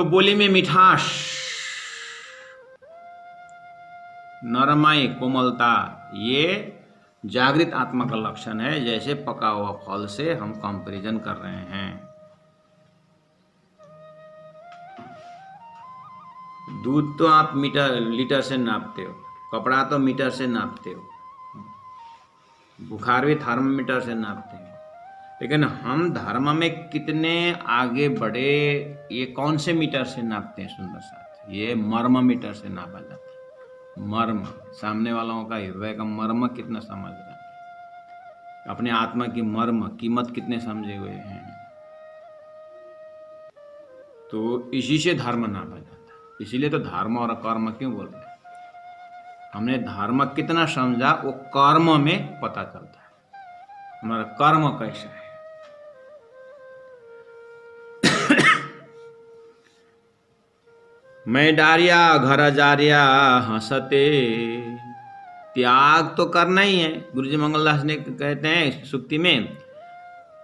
बोली में मिठास, नरमाई, कोमलता, ये जागृत आत्मा का लक्षण है। जैसे पका हुआ फल से हम कंपैरिजन कर रहे हैं। दूध तो आप लीटर से नापते हो, कपड़ा तो मीटर से नापते हो, बुखार भी थर्मामीटर से नापते हैं। लेकिन हम धर्म में कितने आगे बढ़े, ये कौन से मीटर से नापते हैं सुंदर साथ? ये मर्म मीटर से नापा जाता है। मर्म, सामने वालों का हृदय का मर्म कितना समझ रहे हैं, अपने आत्मा की मर्म कीमत कितने समझे हुए हैं। तो इसी से धर्म नापा जाता है। इसीलिए तो धर्म और कर्म क्यों बोल रहे हैं? हमने धर्म कितना समझा वो कर्म में पता चलता है, हमारा कर्म कैसा है। मैं डारिया घर जारिया हंसते, त्याग तो करना ही है। गुरुजी मंगलदास ने कहते हैं सुक्ति में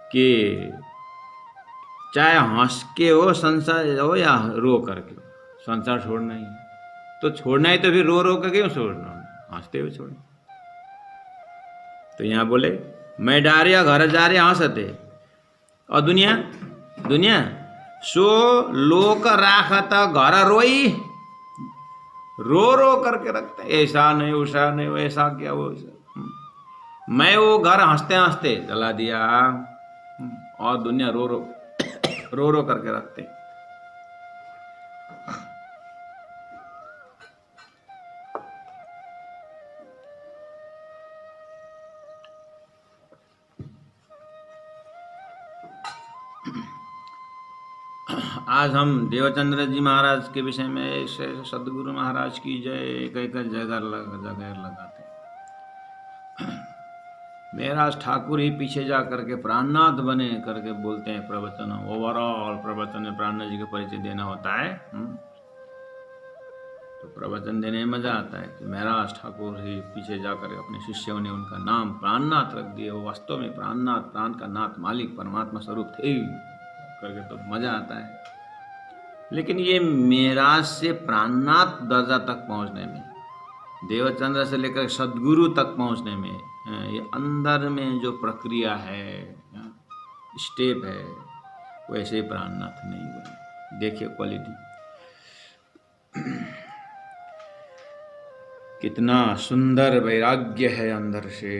कि चाहे हंस के हो संसार हो या रो करके हो, संसार छोड़ना ही है। तो छोड़ना है तो फिर रो रो कर क्यों छोड़ना, हंसते हुए छोड़ना। तो यहाँ बोले मैं डारिया घर जारिया हंसते, और दुनिया दुनिया सो लोक राखत घर रोई, रो रो करके रखते, ऐसा नहीं वैसा नहीं, वैसा क्या वो मैं वो घर हंसते हंसते जला दिया, और दुनिया रो रो रो रो करके रखते। आज हम देवचंद्र जी महाराज के विषय में सदगुरु महाराज की जय कहकर जगह लगाते। महाराज ठाकुर ही पीछे जा करके प्राणनाथ बने करके बोलते हैं प्रवचन। ओवरऑल प्रवचन में प्राणनाथ जी का परिचय देना होता है। तो प्रवचन देने में मजा आता है कि महाराज ठाकुर ही पीछे जाकर अपने शिष्यों ने उनका नाम प्राणनाथ रख दिया। वो वास्तव में प्राणनाथ, प्राण का नाथ, मालिक, परमात्मा स्वरूप थे करके तो मजा आता है। लेकिन ये मेराज से प्राणनाथ दर्जा तक पहुंचने में, देवचंद्र से लेकर सदगुरु तक पहुंचने में, ये अंदर में जो प्रक्रिया है, स्टेप है, वैसे प्राणनाथ नहीं बने। देखिए क्वालिटी कितना सुंदर वैराग्य है अंदर से।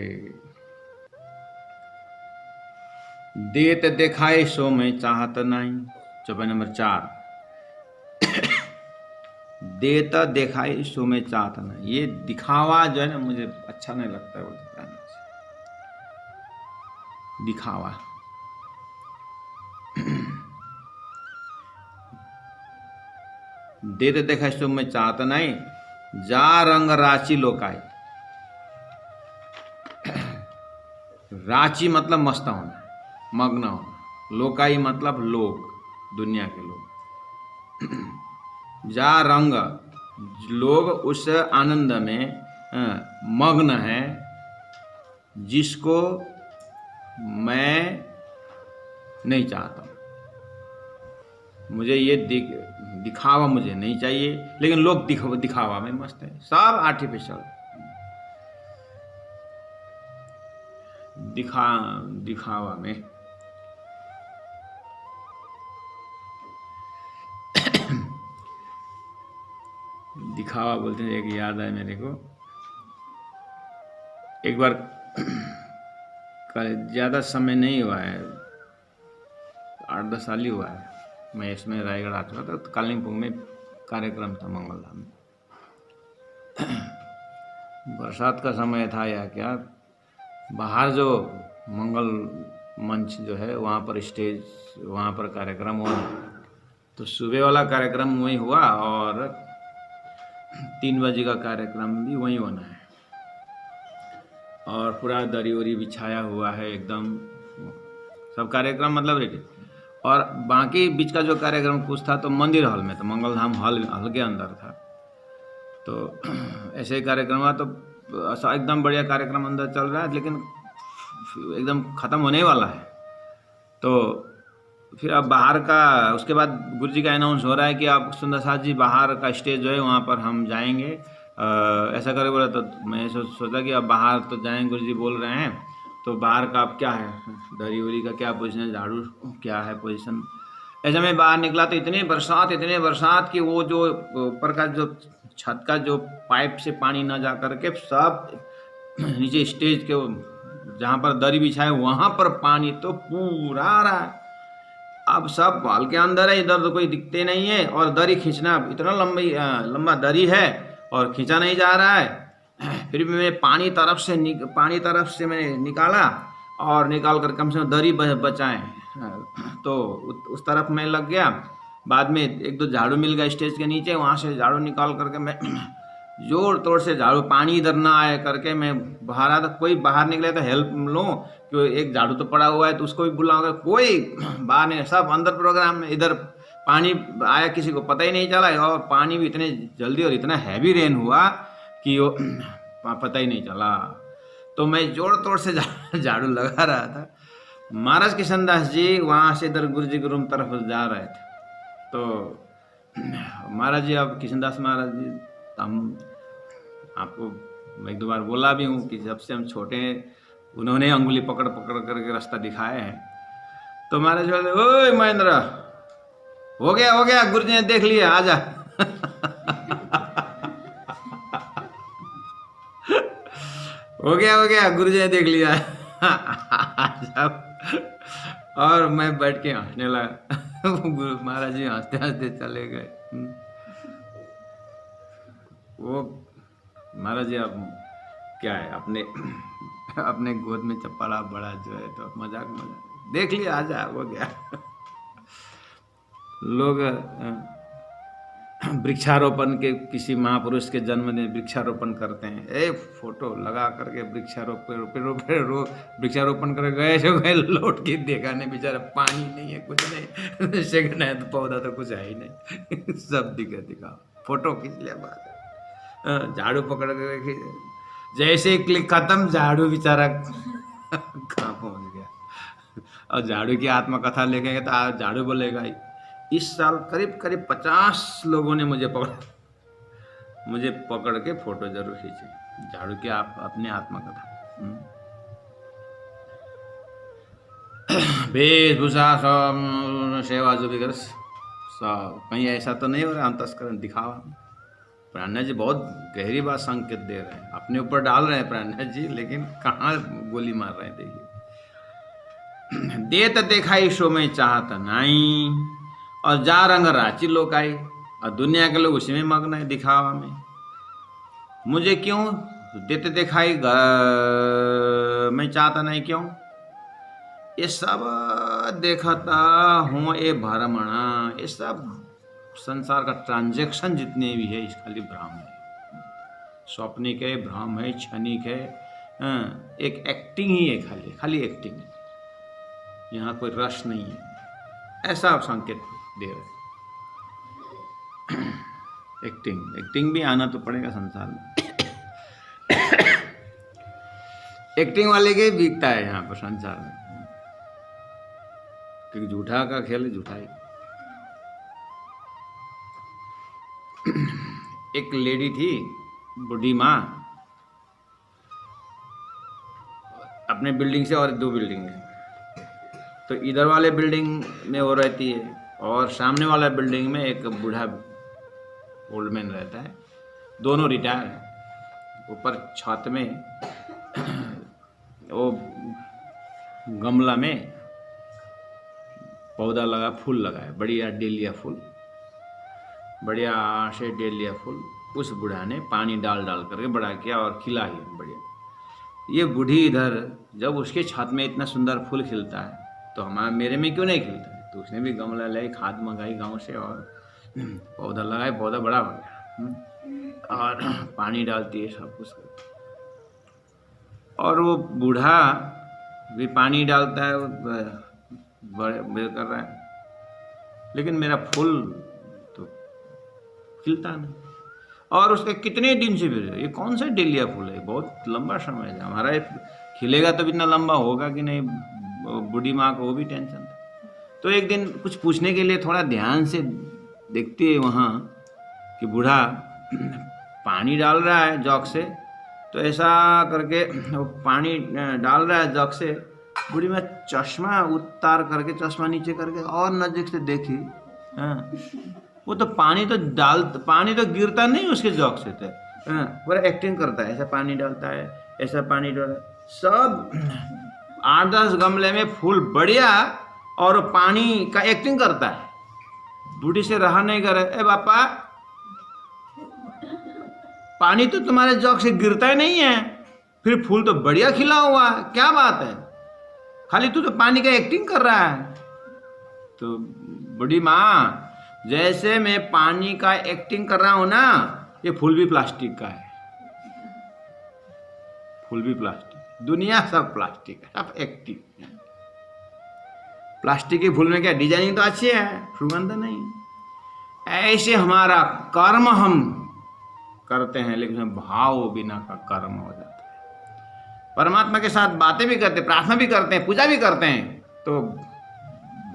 देत दिखाए सो मैं चाहत नहीं, चौपाई नंबर 4। देता दिखाई सो मैं चाहता ना, ये दिखावा जो है ना मुझे अच्छा नहीं लगता है। वो दिखावा देते दिखाई सो मैं चाहता नहीं, जा रंग राची लोकाई। राची मतलब मस्त होना, मग्न होना। लोकाई मतलब लोग, दुनिया के लोग। जा रंग, लोग उस आनंद में मग्न है जिसको मैं नहीं चाहता। मुझे ये दिखावा मुझे नहीं चाहिए, लेकिन लोग दिखावा में मस्त है। सब आर्टिफिशियल दिखावा में। दिखावा बोलते हैं। एक याद है मेरे को, एक बार ज़्यादा समय नहीं हुआ है, 8-10 साल ही हुआ है, मैं इसमें रायगढ़ आ चुका था। तो कालिम्पोंग में कार्यक्रम था मंगलधाम में। बरसात का समय था या क्या, बाहर जो मंगल मंच जो है वहाँ पर स्टेज, वहाँ पर कार्यक्रम हुआ। तो सुबह वाला कार्यक्रम वहीं हुआ और 3 बजे का कार्यक्रम भी वहीं होना है। और पूरा दरी वरी बिछाया हुआ है एकदम, सब कार्यक्रम मतलब रेडी। और बाकी बीच का जो कार्यक्रम कुछ था तो मंदिर हॉल में, तो मंगलधाम हॉल के अंदर था। तो ऐसे ही कार्यक्रम हुआ, तो एकदम बढ़िया कार्यक्रम अंदर चल रहा है, लेकिन एकदम ख़त्म होने वाला है। तो फिर अब बाहर का, उसके बाद गुरुजी का अनाउंस हो रहा है कि आप सुंदरसाज जी बाहर का स्टेज जो है वहाँ पर हम जाएंगे, ऐसा करे बोला। तो मैं सोचा कि अब बाहर तो जाएंगे, गुरुजी बोल रहे हैं, तो बाहर का अब क्या है, दरी उरी का क्या पोजीशन है, झाड़ू क्या है पोजीशन। ऐसे में बाहर निकला तो इतने बरसात कि वो जो ऊपर का जो छत का जो पाइप से पानी ना जा करके सब नीचे स्टेज के जहाँ पर दरी बिछा है वहाँ पर पानी तो पूरा आ रहा है। अब सब हॉल के अंदर है, इधर तो कोई दिखते नहीं है, और दरी खींचना, इतना लंबा दरी है और खींचा नहीं जा रहा है। फिर भी मैं पानी तरफ से मैंने निकाला, और निकाल कर कम से कम दरी बचाएं, तो उस तरफ मैं लग गया। बाद में एक दो झाड़ू मिल गया स्टेज के नीचे, वहाँ से झाड़ू निकाल करके मैं जोर तोड़ से झाड़ू, पानी इधर ना आए करके मैं बाहर आता। कोई बाहर निकले तो हेल्प लो, क्यों एक झाड़ू तो पड़ा हुआ है तो उसको भी बुलाऊंगा, कोई बाहर नहीं, सब अंदर प्रोग्राम में। इधर पानी आया किसी को पता ही नहीं चला, और पानी भी इतने जल्दी और इतना हैवी रेन हुआ कि वो पता ही नहीं चला। तो मैं जोर तोड़ से झाड़ू लगा रहा था। महाराज किशनदास जी वहाँ से इधर गुरु जी के रूम तरफ जा रहे थे, तो महाराज जी, अब किशनदास महाराज जी, हम आपको एक दो बार बोला भी हूँ कि जब से हम छोटे हैं उन्होंने अंगुली पकड़ करके रास्ता दिखाया है। तो महाराज बोले, ओए महेंद्र, हो गया गुरुजी ने देख लिया, आजा। हो गया गुरुजी ने देख लिया, आजा। और मैं बैठ के हंसने लगा। महाराज जी हंसते हंसते चले गए। वो महाराज जी अब क्या है, अपने गोद में चप्पड़ा बड़ा जो है, तो मजाक देख लिया, आजा, हो गया। लोग वृक्षारोपण के, किसी महापुरुष के जन्मदिन वृक्षारोपण करते हैं, फोटो लगा करके वृक्षारोपण कर गए, लौट के देखा नहीं, बेचारा पानी नहीं है, कुछ नहीं, सेकंड है तो पौधा तो कुछ है ही नहीं। सब दिखा फोटो खींच लिया, बात है, झाड़ू पकड़ के जैसे क्लिक खत्म, झाड़ू बेचारा कहाँ पहुंच गया। और झाड़ू की आत्मकथा लेके तो झाड़ू बोलेगा, इस साल करीब 50 लोगों ने मुझे पकड़ के फोटो जरूर खींची। झाड़ू की अपने आत्मकथा, वेशभूषा सब सेवा जो भी कर सब, कहीं ऐसा तो नहीं हो रहा अंतस्करण दिखावा। प्राणनाथ जी बहुत गहरी बात संकेत दे रहे हैं, अपने ऊपर डाल रहे हैं प्राणनाथ जी, लेकिन कहाँ गोली मार रहे हैं। देखिए, देत देखाई सो में चाहत नहीं, और जा रंग रांची लोग आई, और दुनिया के लोग उसी में मग्न है, दिखावा में। मुझे क्यों देते दिखाई मैं चाहता नहीं, क्यों? ये सब देखता हूँ, ये भरमणा, ये सब संसार का ट्रांजैक्शन जितने भी है, इस खाली भ्रम है, स्वप्निक है, भ्रम है, क्षणिक है, एक एक्टिंग ही है, खाली एक्टिंग है, यहाँ कोई रस नहीं है, ऐसा आप संकेत दे रहे। एक्टिंग भी आना तो पड़ेगा संसार में। एक्टिंग वाले के बिकता है यहाँ पर संसार में, क्योंकि झूठा का खेल है, झूठा ही। एक लेडी थी, बूढ़ी माँ, अपने बिल्डिंग से और 2 बिल्डिंग है, तो इधर वाले बिल्डिंग में वो रहती है, और सामने वाला बिल्डिंग में एक बूढ़ा ओल्ड मैन रहता है। दोनों रिटायर हैं। ऊपर छत में वो गमला में पौधा लगा, फूल लगा है, बढ़िया डेलिया फूल, बढ़िया से डेलिया फूल। उस बूढ़ा ने पानी डाल करके बड़ा किया और खिला ही बढ़िया। ये बूढ़ी इधर, जब उसके छत में इतना सुंदर फूल खिलता है तो मेरे में क्यों नहीं खिलता है? तो उसने भी गमला लाई, खाद मंगाई गांव से और पौधा लगाए, पौधा बड़ा हो गया और पानी डालती है, सब कुछ करती है। और वो बूढ़ा भी पानी डालता है, बड़े कर रहा है, लेकिन मेरा फूल तो खिलता नहीं। और उसके कितने दिन से भी, ये कौन सा डेलिया फूल है, बहुत लंबा समय है, हमारा खिलेगा तो इतना लंबा होगा कि नहीं, बूढ़ी माँ को वो भी टेंशन था। तो एक दिन कुछ पूछने के लिए थोड़ा ध्यान से देखती है वहाँ कि बूढ़ा पानी डाल रहा है जग से, तो ऐसा करके वो पानी डाल रहा है जग से, बूढ़ी में चश्मा उतार करके, चश्मा नीचे करके और नज़दीक से देखी, हाँ, वो तो पानी तो गिरता नहीं उसके जग से, तो पूरा एक्टिंग करता है, ऐसा पानी डालता है, ऐसा पानी डालता है, सब 8-10 गमले में फूल बढ़िया, और पानी का एक्टिंग करता है। बूढ़ी से रहा नहीं करे, ए बापा पानी तो तुम्हारे जग से गिरता ही नहीं है, फिर फूल तो बढ़िया खिला हुआ, क्या बात है, खाली तू तो पानी का एक्टिंग कर रहा है। तो बूढ़ी माँ, जैसे मैं पानी का एक्टिंग कर रहा हूं ना, ये फूल भी प्लास्टिक का है, फूल भी प्लास्टिक, दुनिया सब प्लास्टिक है, सब एक्टिंग। प्लास्टिक के फूल में क्या डिजाइनिंग तो अच्छी है, सुगंध नहीं। ऐसे हमारा कर्म हम करते हैं, लेकिन भाव बिना का कर्म हो जाता है। परमात्मा के साथ बातें भी करते, प्रार्थना भी करते हैं, पूजा भी करते हैं, तो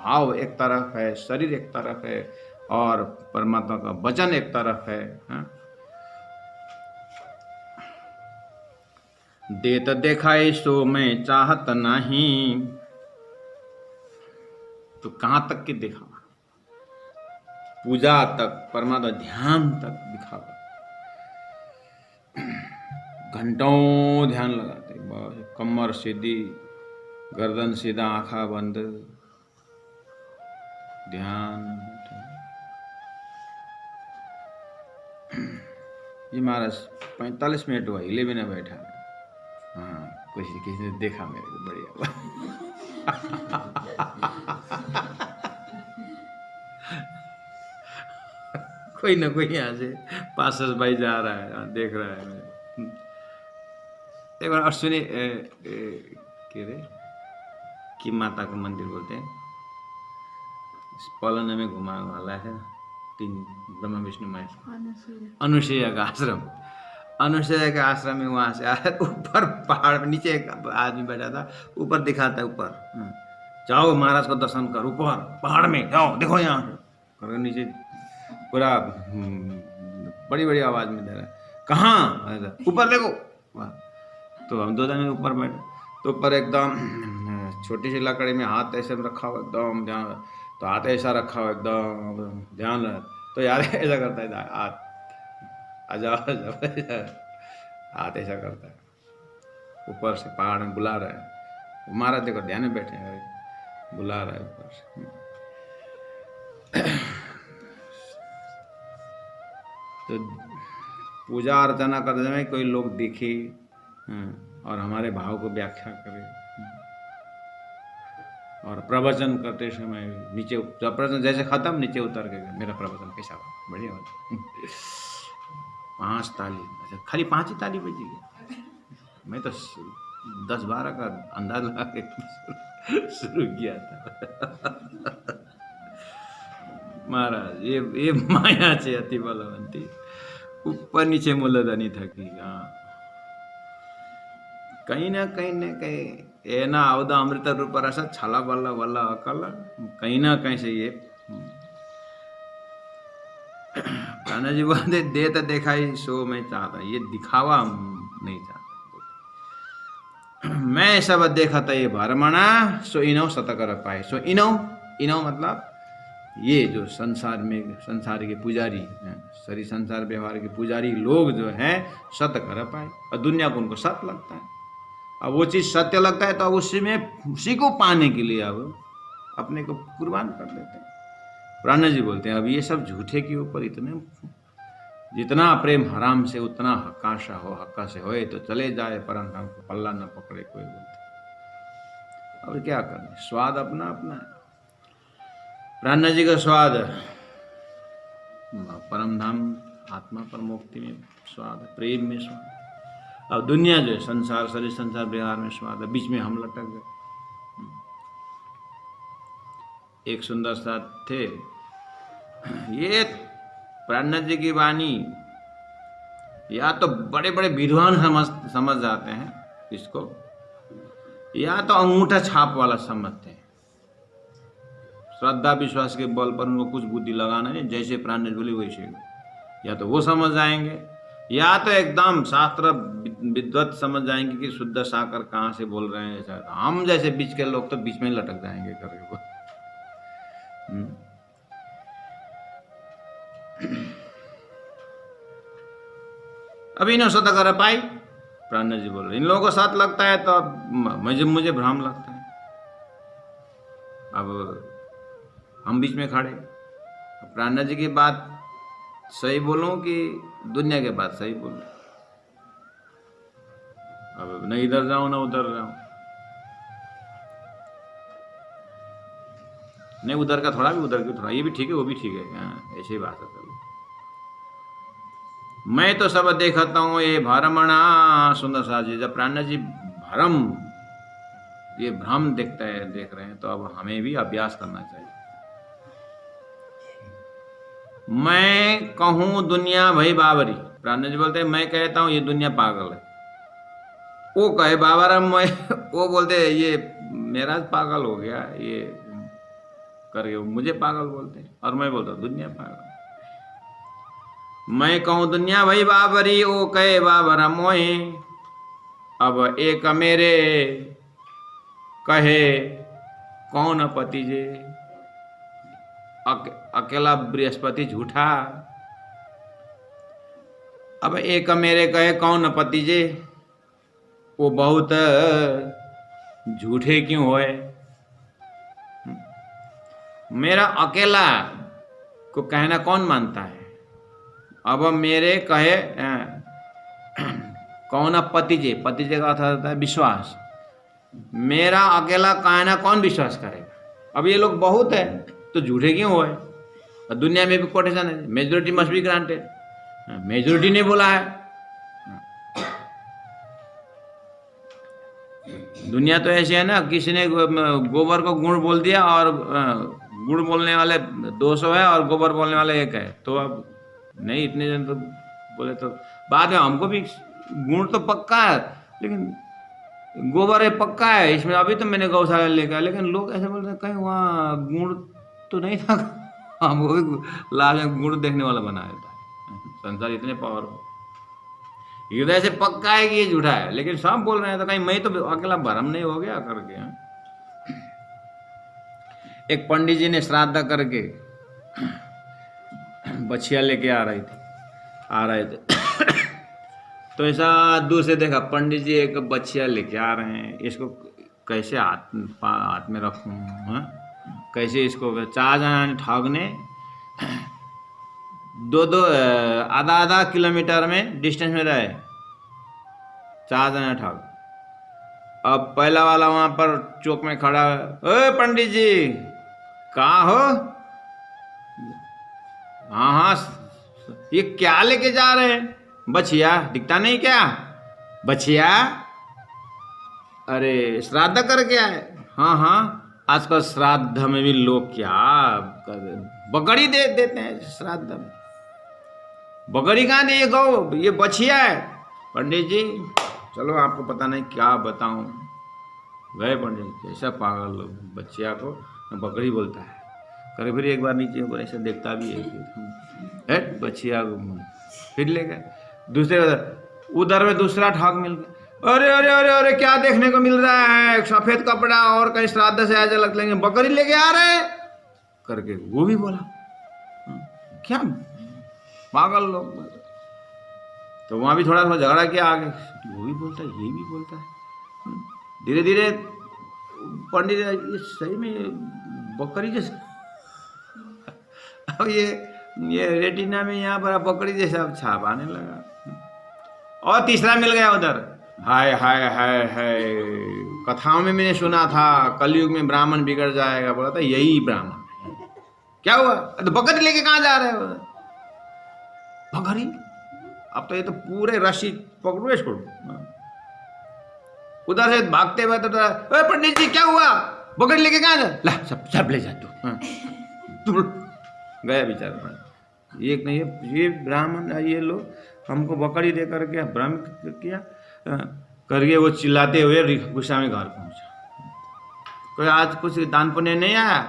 भाव एक तरफ है, शरीर एक तरफ है, और परमात्मा का वचन एक तरफ है, हाँ? देत देखाए सो मैं चाहत नहीं, तो कहां तक के दिखावा, पूजा तक, परमात्मा ध्यान तक दिखावा, घंटों ध्यान लगाते, बस कमर सीधी, गर्दन सीधा, आंखा बंद, ध्यान। ये महाराज 45 मिनट हुआ, हिले भी ना बैठा। हाँ, किसी ने देखा मेरे को, बढ़िया कोई ना कोई यहाँ से पासस भाई जा रहा है, देख रहा है मेरे। एक बार और सुनिए, कि माता का मंदिर बोलते हैं, पलन में घुमाने वाला है, 3 ब्रह्मा विष्णु महेश, अनुसुईया का आश्रम, अनुसुईया के आश्रम में, वहां से ऊपर पहाड़ पे, नीचे एक आदमी बैठा था, ऊपर दिखाता है, ऊपर जाओ महाराज को दर्शन कर, ऊपर पहाड़ में जाओ, देखो यहाँ से, नीचे पूरा बड़ी बड़ी आवाज में दे रहा है, कहाँ, ऊपर देखो। तो हम 2 जने ऊपर बैठे, तो ऊपर एकदम छोटी सी लकड़ी में हाथ ऐसे रखा हुआ, एकदम ध्यान, तो हाथ ऐसा रखा हुआ, एकदम ध्यान, तो यार ऐसा करता है, हाथ आजा, हाथ ऐसा करता है, ऊपर से पहाड़ में बुला रहा है, महाराज देखो ध्यान में बैठे हैं, बुला रहा है ऊपर से। तो पूजा अर्चना करते समय कोई लोग दिखे और हमारे भाव को व्याख्या करे, और प्रवचन करते समय नीचे, प्रवचन जैसे खत्म, नीचे उतर के मेरा प्रवचन कैसा हुआ, बढ़िया हुआ, 5 ताली, अच्छा खाली 5 ही ताली बजी गई, मैं तो 10-12 का अंदाज लगा के शुरू किया था। महाराज ये माया छे अति बलवंती, ऊपर नीचे मूलधनी थकी। हाँ, कहीं ना कहीं एना अवधा अमृत रूप रस छला बल्ला बल्ला अकल, कहीं ना कहीं से ये कान्हा जी बोलते, देत देखाई सो मैं चाहता, ये दिखावा नहीं चाहता, मैं सब देखा था ये भरमणा, सो इनो सत कर पाए। सो इनो मतलब ये जो संसार में, संसार के पुजारी हैं, सारी संसार व्यवहार के पुजारी लोग जो हैं, सत कर पाए, और दुनिया को उनको सत्य लगता है। अब वो चीज़ सत्य लगता है तो अब उसी को पाने के लिए अब अपने को कुर्बान कर देते हैं। प्राणा जी बोलते हैं, अब ये सब झूठे के ऊपर इतने, जितना प्रेम हराम से उतना हक्काशा हो, हक्का से होए तो चले जाए परम धाम को, पल्ला न पकड़े कोई, बोलते। अब क्या करें, स्वाद अपना अपना है। प्राणा जी का स्वाद परम धाम, आत्मा पर मुक्ति में स्वाद, प्रेम में स्वाद। अब दुनिया जो है, संसार, शरीर संसार व्यवहार में स्वाद है, बीच में हम लटक गए। एक सुंदर सा थे, ये प्राणा जी की वाणी या तो बड़े बड़े विद्वान समझ जाते हैं इसको, या तो अंगूठा छाप वाला समझते हैं। श्रद्धा विश्वास के बल पर उनको कुछ बुद्धि लगाना नहीं, जैसे प्राणनाथ बोले वैसे, या तो वो समझ जाएंगे या तो एकदम शास्त्र विद्वत समझ जाएंगे कि शुद्ध साकर कहाँ से बोल रहे हैं। ऐसा हम जैसे बीच के लोग तो बीच में ही लटक जाएंगे करके वो। अभी इन्हों सत कर पाई, प्राणनाथ जी बोल रहे इन लोगों को सत लगता है तो अब मुझे भ्रम लगता है। अब हम बीच में खड़े, प्राणनाथ जी की बात सही बोलूं कि दुनिया के बात सही बोलूं, अब न इधर जाऊं न उधर जाऊं। नहीं उधर का थोड़ा भी उधर का थोड़ा, ये भी ठीक है वो भी ठीक है, ऐसे ही बात है। मैं तो सब देखता हूँ ये भ्रमणा सुंदर सा जी। जब प्राणनाथ जी ये भ्रम देख रहे हैं तो अब हमें भी अभ्यास करना चाहिए। मैं कहूं दुनिया भाई बाबरी, प्राणनाथ जी बोलते हैं मैं कहता हूं ये दुनिया पागल है। वो कहे बाबरम, मैं वो बोलते हैं ये मेरा पागल हो गया ये करके, मुझे पागल बोलते हैं और मैं बोलता हूं दुनिया पागल। मैं कहूं दुनिया भाई बाबरी, वो कहे बाबरम मोहे। अब एक मेरे कहे कौन पति जे, अकेला बृहस्पति झूठा। अब एक मेरे कहे कौन पति जे, वो बहुत झूठे क्यों होए। मेरा अकेला को कहना कौन मानता है। अब मेरे कहे कौन पति जे का अर्थ होता है विश्वास। मेरा अकेला कहना कौन विश्वास करेगा। अब ये लोग बहुत है तो झूठे क्यों हुए। दुनिया में भी कोटेशन है, majority must be granted, majority ने बोला है। दुनिया तो ऐसी है ना, किसी ने गोबर को गुण बोल दिया और गुण बोलने वाले 200 है और गोबर बोलने वाले 1 है, तो अब नहीं इतने जन तो बोले तो बाद में हमको भी गुण तो पक्का है लेकिन गोबर है पक्का है इसमें। अभी तो मैंने गौशाला लेकर, लेकिन लोग ऐसे बोलते हैं कहीं वहाँ गुण तो नहीं था, हमको भी लाल में गुण देखने वाला बनाया था। संसार इतने पावरफुल, हृदय से पक्का है कि ये झूठा है, लेकिन सब बोल रहे हैं तो कहीं मैं तो अकेला भरम नहीं हो गया करके। एक पंडित जी ने श्राद्ध करके बछिया लेके आ रहे थे तो ऐसा दूर से देखा पंडित जी एक बछिया लेके आ रहे हैं, इसको कैसे हाथ में रखूं, कैसे इसको 4 जना ठगने 2 आधा किलोमीटर में डिस्टेंस में रहे 4 जना ठग। अब पहला वाला वहां पर चौक में खड़ा है, ओए पंडित जी कहाँ हो। हाँ ये क्या लेके जा रहे हैं। बछिया दिखता नहीं क्या बछिया। अरे श्राद्ध करके आए। हाँ आजकल श्राद्ध में भी लोग क्या बकरी दे देते हैं श्राद्ध में। बकरी कहाँ दे, ये गौ ये बछिया है। पंडित जी चलो आपको पता नहीं क्या बताऊं। गए पंडित जी, कैसा पागल लोग, बछिया को बकरी बोलता है। करे फिर एक बार नीचे ऊपर ऐसे देखता भी है बछिया को, फिर ले गए दूसरे उधर में दूसरा ठग मिल गया। अरे अरे अरे अरे क्या देखने को मिल रहा है, सफेद कपड़ा और कहीं श्राद्ध से आज लग लेंगे बकरी लेके आ रहे करके वो भी बोला। क्या पागल लोग। तो वहां भी थोड़ा झगड़ा किया आगे, वो भी बोलता है ये भी बोलता है। धीरे धीरे पंडित ये सही में बकरी जैसा अब ये रेटिना में यहाँ पर बकरी जैसा छाप आने लगा। और तीसरा मिल गया उधर। हाय हाय हाय हाय, कथाओं में मैंने सुना था कलयुग में ब्राह्मण बिगड़ जाएगा, बोला था यही ब्राह्मण। क्या हुआ, तो बकरी लेके कहाँ जा रहे हो। बकरी, अब तो ये तो पूरे रस्सी पकड़ो छोड़ो। उधर से भागते हुए तो पंडित जी क्या हुआ, बकरी लेके कहाँ जा, ला सब ले जा तू। गया बेचारा। एक नहीं ये ब्राह्मण ये लोग हमको बकरी दे करके भ्रम किया करके वो चिल्लाते हुए गुस्सा में घर पहुंचा। कोई आज कुछ दान पुण्य नहीं आया,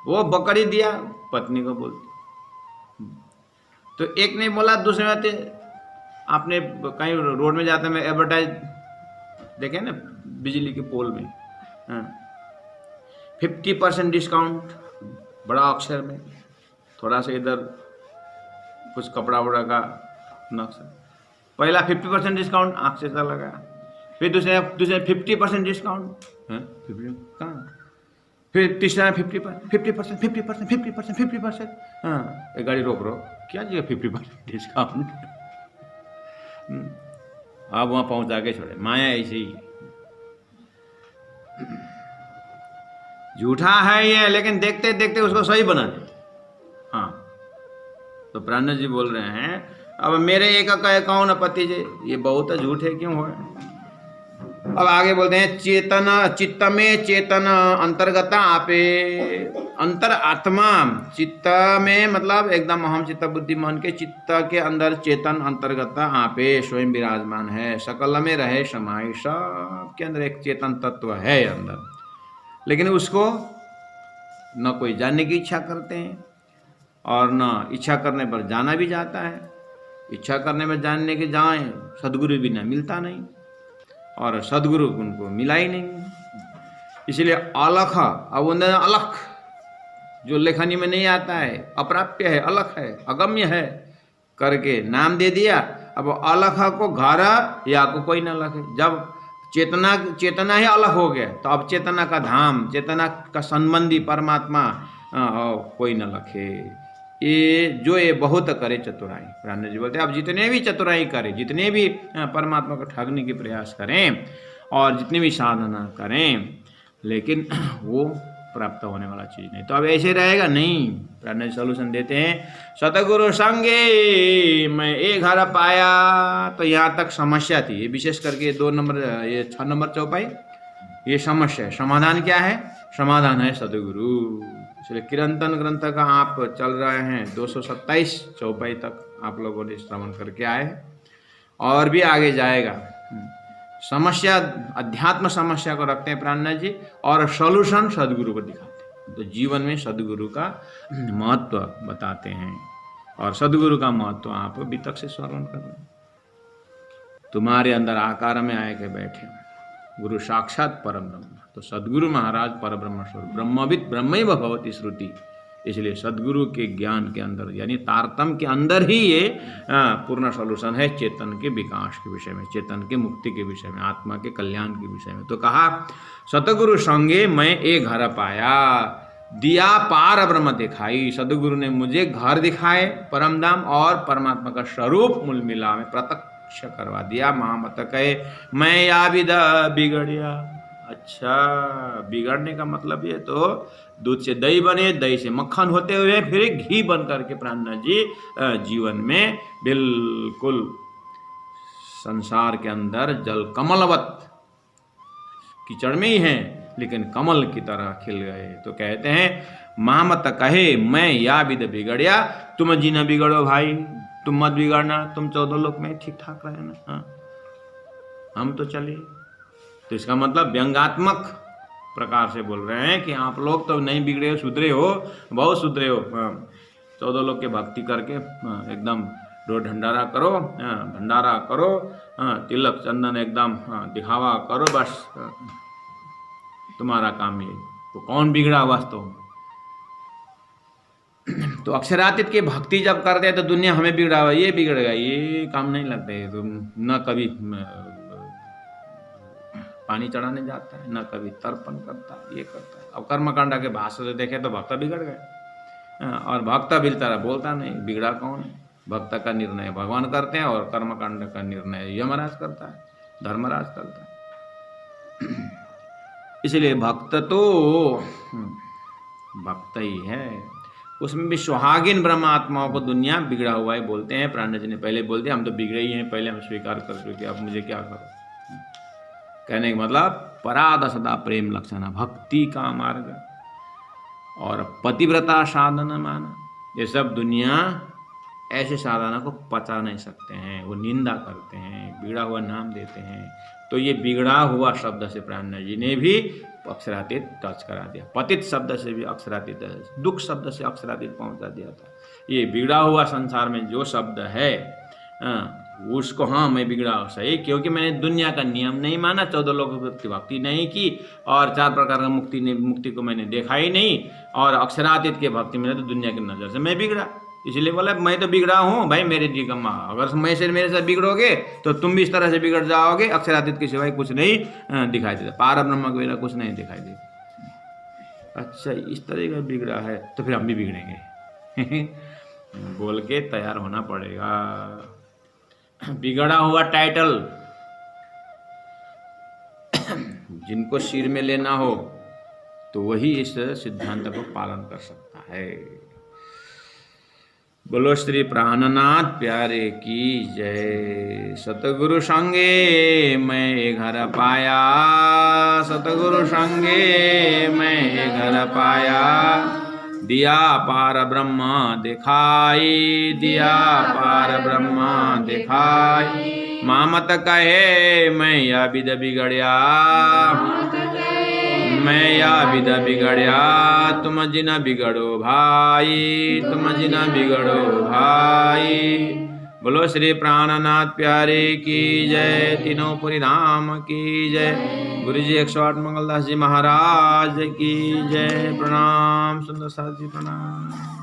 वो बकरी दिया, पत्नी को बोलती। तो एक ने बोला दूसरे बाते, आपने कहीं रोड में जाते में एडवर्टाइज देखे ना बिजली के पोल में, 50% डिस्काउंट, बड़ा अक्षर में, थोड़ा सा इधर कुछ कपड़ा वड़ा का नक्शा। पहला 50% डिस्काउंट, आँख से चला गया। फिर दूसरे 50% डिस्काउंट, कहाँ? फिर तीसरा 50%। हाँ, एक गाड़ी रोक क्या जी 50% डिस्काउंट। अब वहाँ पहुँचा के छोड़े। माया ऐसे ही झूठा है ये, लेकिन देखते देखते उसको सही बना दे। हाँ, तो प्राण जी बोल रहे हैं, अब मेरे एक कहे कौन पति जी, ये बहुत झूठे क्यों हो। अब आगे बोलते हैं, चेतन चित्त में चेतन अंतर्गत आपे, अंतर आत्मा चित्त में मतलब एकदम अहम चित्त बुद्धि मन के चित्त के अंदर चेतन अंतर्गत आपे स्वयं विराजमान है, सकल में रहे समाई, सब के अंदर एक चेतन तत्व है अंदर, लेकिन उसको न कोई जानने की इच्छा करते हैं और न इच्छा करने पर जाना भी जाता है। इच्छा करने में जानने के जाएं, सदगुरु बिना मिलता नहीं और सदगुरु उनको मिला ही नहीं। इसलिए अलख, अब उन्हें अलख जो लेखनी में नहीं आता है, अप्राप्य है, अलख है, अगम्य है करके नाम दे दिया। अब अलख को घर या को कोई न लखे। जब चेतना ही अलग हो गया तो अब चेतना का धाम, चेतना का संबंधी परमात्मा कोई न लखे। ये बहुत करे चतुराई। प्राण जी बोलते अब जितने भी चतुराई करें, जितने भी परमात्मा को ठगने की प्रयास करें और जितनी भी साधना करें, लेकिन वो प्राप्त होने वाला चीज नहीं। तो अब ऐसे रहेगा नहीं। प्राण जी सोल्यूशन देते हैं, सतगुरु संगे मैं एक घर पाया। तो यहाँ तक समस्या थी, ये विशेष करके 2 नंबर, ये 6 नंबर चौपाई, ये समस्या है। समाधान क्या है? समाधान है सदगुरु। इसलिए किरंतन ग्रंथ का आप चल रहे हैं 227 चौपाई तक आप लोगों ने श्रवण करके आए हैं और भी आगे जाएगा। समस्या, अध्यात्म समस्या को रखते हैं प्राणनाथ जी और सॉल्यूशन सदगुरु को दिखाते हैं। तो जीवन में सदगुरु का महत्व बताते हैं और सदगुरु का महत्व आप अभी तक से श्रवण कर रहे हैं। तुम्हारे अंदर आकार में आए के बैठे गुरु साक्षात परम ब्रह्म। तो सदगुरु महाराज परब्रह्म स्वरूप, ब्रह्मविद ब्रह्मैव भवति श्रुति। इसलिए सदगुरु के ज्ञान के अंदर यानी तारतम के अंदर ही ये पूर्ण सॉल्यूशन है चेतन के विकास के विषय में, चेतन के मुक्ति के विषय में, आत्मा के कल्याण के विषय में। तो कहा सतगुरु संगे मैं एक घर पाया, दिया पार ब्रह्म दिखाई। सदगुरु ने मुझे घर दिखाए परम धाम और परमात्मा का स्वरूप मूल मिला में प्रत्यक्ष करवा दिया। महामत कहे मैं या विदा बिगड़िया। अच्छा, बिगड़ने का मतलब ये तो दूध से दही बने, दही से मक्खन होते हुए फिर घी बन करके प्राणनाथ जी जीवन में बिल्कुल संसार के अंदर जल कमलवत कीचड़ में ही हैं लेकिन कमल की तरह खिल गए। तो कहते हैं महामत कहे मैं या विद बिगड़िया। तुम जी न बिगड़ो भाई, तुम मत बिगड़ना, तुम 14 लोक में ठीक ठाक रहना। हाँ, हम तो चलिए। तो इसका मतलब व्यंगात्मक प्रकार से बोल रहे हैं कि आप लोग तो नहीं बिगड़े हो, सुधरे हो, बहुत सुधरे हो। 14 लोग के भक्ति करके एकदम रोड भंडारा करो, भंडारा करो, तिलक चंदन एकदम दिखावा करो, बस तुम्हारा काम ये। तो कौन बिगड़ा वास्तव में? तो अक्षरातीत की भक्ति जब करते हैं तो दुनिया हमें बिगड़ा हुआ, ये बिगड़ गया, ये काम नहीं लगता है। तो न कभी पानी चढ़ाने जाता है, न कभी तर्पण करता है, ये करता है। अब कर्मकांडा के भाषा से देखे तो भक्त बिगड़ गए और भक्त भी तरह बोलता नहीं, बिगड़ा कौन है? भक्त का निर्णय भगवान करते हैं और कर्मकांड का निर्णय यमराज करता है, धर्मराज करता है। इसलिए भक्त तो भक्त ही है, उसमें भी सुहागिन ब्रह्म आत्माओं को दुनिया बिगड़ा हुआ है बोलते हैं। प्राणनाथ जी ने पहले बोल दिया हम तो बिगड़े ही हैं, पहले हम स्वीकार कर चुके, अब मुझे क्या करो। कहने का मतलब पराध सदा प्रेम लक्षण, भक्ति का मार्ग और पतिव्रता साधन माना, ये सब दुनिया ऐसे साधना को पचा नहीं सकते हैं, वो निंदा करते हैं, बिगड़ा हुआ नाम देते हैं। तो ये बिगड़ा हुआ शब्द से प्राणनाथ जी ने भी अक्षरातीत टच करा दिया। पतित शब्द से भी अक्षरातीत, दुख शब्द से अक्षरातीत पहुंचा दिया था। ये बिगड़ा हुआ संसार में जो शब्द है उसको, हाँ मैं बिगड़ा सही, क्योंकि मैंने दुनिया का नियम नहीं माना, 14 लोगों की भक्ति नहीं की, और 4 प्रकार का मुक्ति को मैंने देखा ही नहीं, और अक्षरातीत के भक्ति में तो दुनिया की नज़र से मैं बिगड़ा। इसलिए बोला मैं तो बिगड़ा हूँ भाई, मेरे जी का माँ, अगर मैं से मेरे साथ बिगड़ोगे तो तुम भी इस तरह से बिगड़ जाओगे। अक्षरातीत के सिवाय कुछ नहीं दिखाई देता, पार ब्रह्म के बिना कुछ नहीं दिखाई देता। अच्छा इस तरह का बिगड़ा है तो फिर हम भी बिगड़ेंगे बोल के तैयार होना पड़ेगा। बिगड़ा हुआ टाइटल जिनको सिर में लेना हो तो वही इस सिद्धांत को पालन कर सकता है। बोलो श्री प्राणनाथ प्यारे की जय। सतगुरु संगे मैं घर पाया, सतगुरु संगे मैं घर पाया, दिया पार ब्रह्म दिखाई, दिया पार ब्रह्म दिखाई। मामत कहे मैं या विद बिगड़िया, मैं या विद बिगड़िया, तुम जिन बिगड़ो भाई, तुम जिन बिगड़ो भाई। बोलो श्री प्राणनाथ प्यारे की जय। तीनों पुरी धाम की जय। गुरु जी 108 मंगलदास जी महाराज की जय। प्रणाम सुंदर साथ जी, प्रणाम।